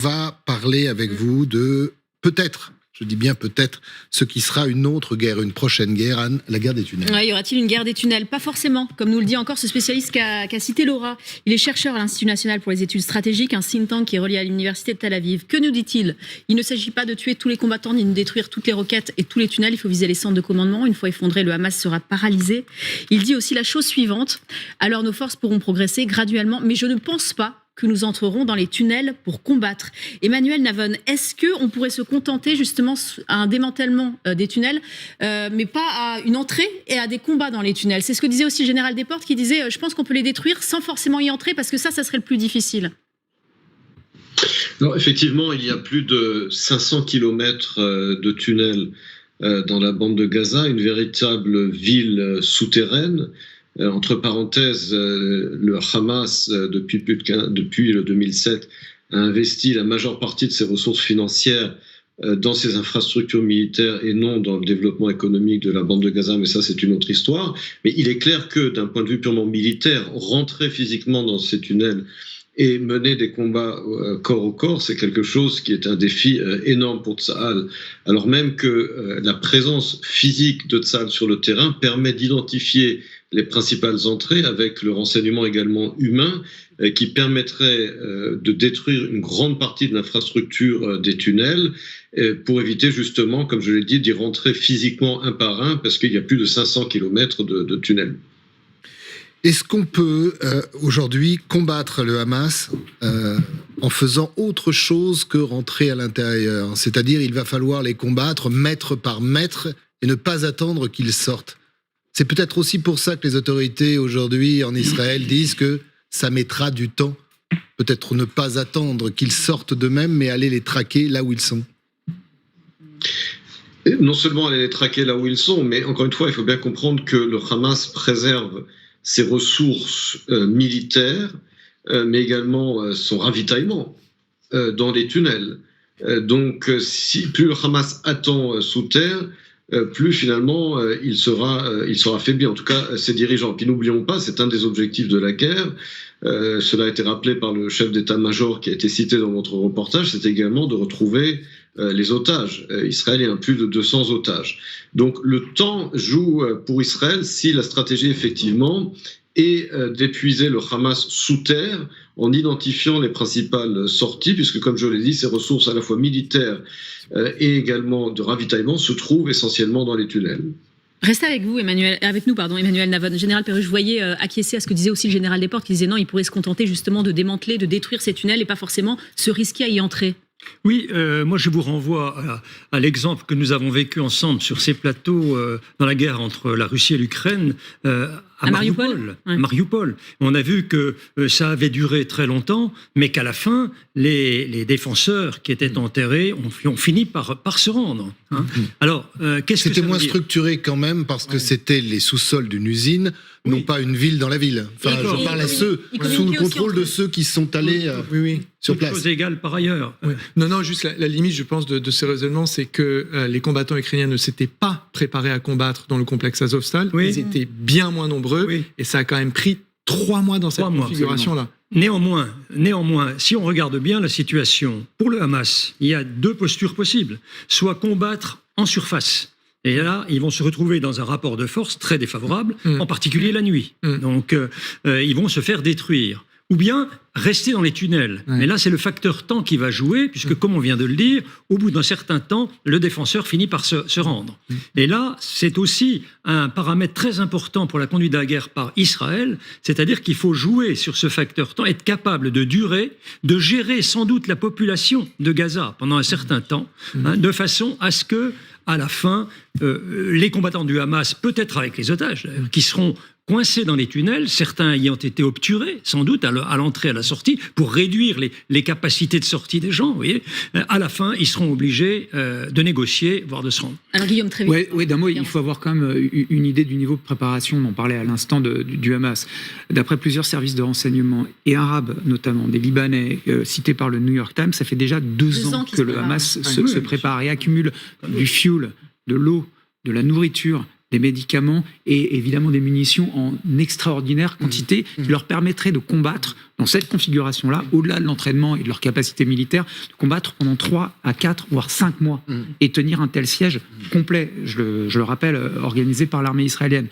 va parler avec vous de peut-être, je dis bien peut-être, ce qui sera une autre guerre, une prochaine guerre, Anne, la guerre des tunnels. Ouais, y aura-t-il une guerre des tunnels? Pas forcément, comme nous le dit encore ce spécialiste qu'a cité Laura. Il est chercheur à l'Institut national pour les études stratégiques, un think tank qui est relié à l'université de Tel Aviv. Que nous dit-il? Il ne s'agit pas de tuer tous les combattants ni de détruire toutes les roquettes et tous les tunnels. Il faut viser les centres de commandement. Une fois effondré, le Hamas sera paralysé. Il dit aussi la chose suivante: alors nos forces pourront progresser graduellement, mais je ne pense pas que nous entrerons dans les tunnels pour combattre. Emmanuel Navon, est-ce qu'on pourrait se contenter justement à un démantèlement des tunnels, mais pas à une entrée et à des combats dans les tunnels? C'est ce que disait aussi le général Desportes, qui disait je pense qu'on peut les détruire sans forcément y entrer, parce que ça serait le plus difficile. Alors, effectivement, il y a plus de 500 kilomètres de tunnels dans la bande de Gaza, une véritable ville souterraine. Entre parenthèses, le Hamas, depuis le 2007, a investi la majeure partie de ses ressources financières dans ses infrastructures militaires et non dans le développement économique de la bande de Gaza, mais ça c'est une autre histoire. Mais il est clair que d'un point de vue purement militaire, rentrer physiquement dans ces tunnels et mener des combats corps au corps, c'est quelque chose qui est un défi énorme pour Tsahal. Alors même que la présence physique de Tsahal sur le terrain permet d'identifier les principales entrées, avec le renseignement également humain, qui permettrait de détruire une grande partie de l'infrastructure des tunnels, pour éviter justement, comme je l'ai dit, d'y rentrer physiquement un par un, parce qu'il y a plus de 500 kilomètres de tunnels. Est-ce qu'on peut aujourd'hui combattre le Hamas en faisant autre chose que rentrer à l'intérieur? C'est-à-dire, il va falloir les combattre mètre par mètre et ne pas attendre qu'ils sortent. C'est peut-être aussi pour ça que les autorités aujourd'hui en Israël disent que ça mettra du temps. Peut-être ne pas attendre qu'ils sortent d'eux-mêmes, mais aller les traquer là où ils sont. Et non seulement aller les traquer là où ils sont, mais encore une fois, il faut bien comprendre que le Hamas préserve ses ressources militaires, mais également son ravitaillement dans les tunnels. Donc, plus le Hamas attend sous terre, plus finalement il sera affaibli, en tout cas ses dirigeants. Puis n'oublions pas, c'est un des objectifs de la guerre, cela a été rappelé par le chef d'état-major qui a été cité dans votre reportage, c'est également de retrouver les otages. Israël a plus de 200 otages. Donc le temps joue pour Israël si la stratégie effectivement est d'épuiser le Hamas sous terre en identifiant les principales sorties, puisque comme je l'ai dit, ces ressources à la fois militaires et également de ravitaillement se trouvent essentiellement dans les tunnels. Restez avec nous, Emmanuel Navon. Général Perruche, je voyais acquiescer à ce que disait aussi le général Desportes, qui disait non, il pourrait se contenter justement de démanteler, de détruire ces tunnels et pas forcément se risquer à y entrer. Oui, moi je vous renvoie à l'exemple que nous avons vécu ensemble sur ces plateaux dans la guerre entre la Russie et l'Ukraine, à Mariupol. Ouais. Mariupol. On a vu que ça avait duré très longtemps, mais qu'à la fin, les défenseurs qui étaient enterrés ont fini par se rendre. Hein. Alors, qu'est-ce que c'était moins structuré quand même, parce que c'était les sous-sols d'une usine, non pas une ville dans la ville. Enfin, je parle à ceux, sous le contrôle de ceux qui sont allés sur place. Chose égale par ailleurs. Oui. Non, juste la limite, je pense, de ce raisonnement, c'est que les combattants ukrainiens ne s'étaient pas préparés à combattre dans le complexe Azovstal. Oui. Ils étaient bien moins nombreux, et ça a quand même pris 3 mois dans cette configuration-là. Néanmoins, si on regarde bien la situation, pour le Hamas, il y a 2 postures possibles. Soit combattre en surface. Et là, ils vont se retrouver dans un rapport de force très défavorable, en particulier la nuit. Donc, ils vont se faire détruire. Ou bien rester dans les tunnels. Mais là, c'est le facteur temps qui va jouer, puisque, comme on vient de le dire, au bout d'un certain temps, le défenseur finit par se rendre. Et là, c'est aussi un paramètre très important pour la conduite de la guerre par Israël, c'est-à-dire qu'il faut jouer sur ce facteur temps, être capable de durer, de gérer sans doute la population de Gaza pendant un certain temps, de façon à ce que, à la fin, les combattants du Hamas, peut-être avec les otages, qui seront coincés dans les tunnels, certains ayant été obturés, sans doute, à l'entrée et à la sortie, pour réduire les capacités de sortie des gens, vous voyez. À la fin, ils seront obligés de négocier, voire de se rendre. Alors, Guillaume, très vite. Oui, d'un mot, il faut avoir quand même une idée du niveau de préparation, on en parlait à l'instant du Hamas. D'après plusieurs services de renseignement, et arabes notamment, des Libanais, cités par le New York Times, ça fait déjà 2 ans que le Hamas se prépare et accumule du fuel, de l'eau, de la nourriture, des médicaments et évidemment des munitions en extraordinaire quantité qui leur permettraient de combattre dans cette configuration-là, au-delà de l'entraînement et de leur capacité militaire, de combattre pendant 3 à 4, voire 5 mois et tenir un tel siège complet, je le rappelle, organisé par l'armée israélienne.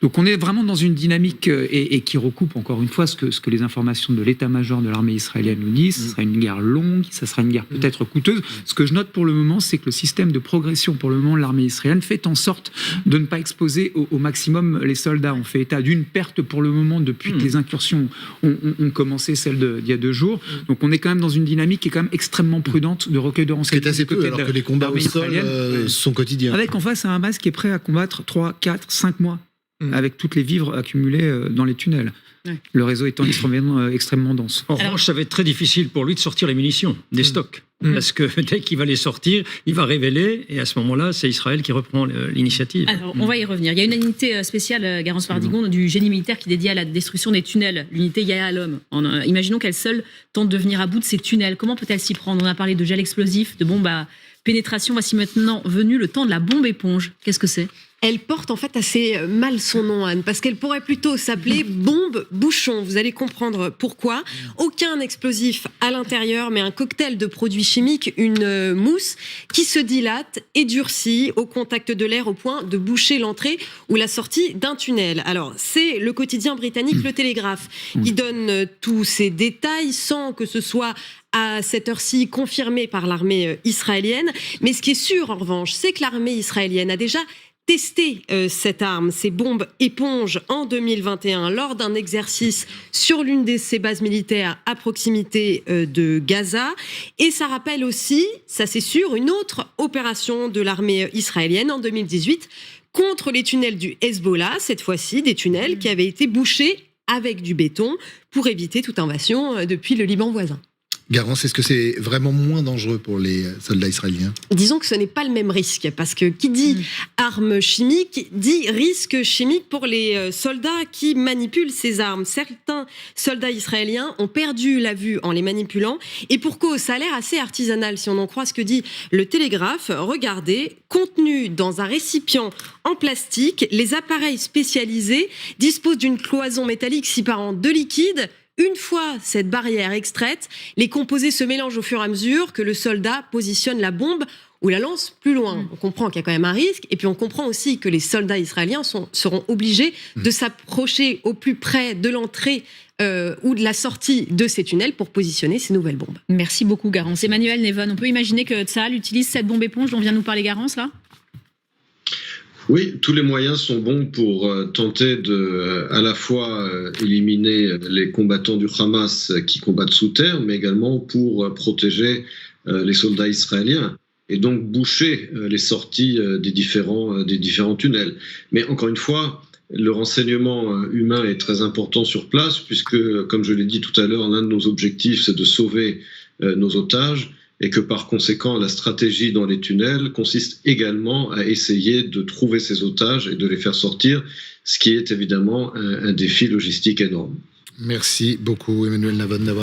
Donc on est vraiment dans une dynamique et qui recoupe encore une fois ce que les informations de l'état-major de l'armée israélienne nous disent. Ce sera une guerre longue, ça sera une guerre peut-être coûteuse. Ce que je note pour le moment, c'est que le système de progression pour le moment de l'armée israélienne fait en sorte de ne pas exposer au maximum les soldats. On fait état d'une perte pour le moment depuis que les incursions ont commencé, celle d'il y a 2 jours. Donc on est quand même dans une dynamique qui est quand même extrêmement prudente de recueil de renseignements. C'est assez peu, alors que les combats au sol sont quotidiens. Avec en face un Hamas qui est prêt à combattre 3, 4, 5 mois. Avec toutes les vivres accumulés dans les tunnels. Le réseau étant extrêmement dense. En revanche, ça va être très difficile pour lui de sortir les munitions des stocks. Parce que dès qu'il va les sortir, il va révéler, et à ce moment-là, c'est Israël qui reprend l'initiative. Alors, on va y revenir. Il y a une unité spéciale, Garance Pardigon, du génie militaire qui est dédiée à la destruction des tunnels, l'unité Yahalom. Imaginons qu'elle seule tente de venir à bout de ces tunnels. Comment peut-elle s'y prendre? On a parlé de gel explosif, de bombes à pénétration. Voici maintenant venu le temps de la bombe éponge. Qu'est-ce que c'est? Elle porte en fait assez mal son nom, Anne, parce qu'elle pourrait plutôt s'appeler bombe bouchon. Vous allez comprendre pourquoi. Aucun explosif à l'intérieur, mais un cocktail de produits chimiques, une mousse qui se dilate et durcit au contact de l'air au point de boucher l'entrée ou la sortie d'un tunnel. Alors, c'est le quotidien britannique Le Télégraphe qui donne tous ces détails sans que ce soit à cette heure-ci confirmé par l'armée israélienne. Mais ce qui est sûr, en revanche, c'est que l'armée israélienne a déjà testé cette arme, ces bombes éponges, en 2021 lors d'un exercice sur l'une de ses bases militaires à proximité de Gaza. Et ça rappelle aussi, ça c'est sûr, une autre opération de l'armée israélienne en 2018 contre les tunnels du Hezbollah, cette fois-ci des tunnels qui avaient été bouchés avec du béton pour éviter toute invasion depuis le Liban voisin. Garance, est-ce que c'est vraiment moins dangereux pour les soldats israéliens? Disons que ce n'est pas le même risque, parce que qui dit armes chimiques dit risque chimique pour les soldats qui manipulent ces armes. Certains soldats israéliens ont perdu la vue en les manipulant, et pour cause, ça a l'air assez artisanal si on en croit ce que dit Le Télégraphe. Regardez, contenus dans un récipient en plastique, les appareils spécialisés disposent d'une cloison métallique séparant 2 liquides. Une fois cette barrière extraite, les composés se mélangent au fur et à mesure que le soldat positionne la bombe ou la lance plus loin. On comprend qu'il y a quand même un risque, et puis on comprend aussi que les soldats israéliens seront obligés de s'approcher au plus près de l'entrée ou de la sortie de ces tunnels pour positionner ces nouvelles bombes. Merci beaucoup, Garance. Emmanuel Nevon, on peut imaginer que Tsahal utilise cette bombe éponge dont vient nous parler Garance, là? Oui, tous les moyens sont bons pour tenter de à la fois éliminer les combattants du Hamas qui combattent sous terre, mais également pour protéger les soldats israéliens et donc boucher les sorties des différents tunnels. Mais encore une fois, le renseignement humain est très important sur place puisque, comme je l'ai dit tout à l'heure, l'un de nos objectifs, c'est de sauver nos otages, et que par conséquent, la stratégie dans les tunnels consiste également à essayer de trouver ces otages et de les faire sortir, ce qui est évidemment un défi logistique énorme. Merci beaucoup, Emmanuel Nevon, d'avoir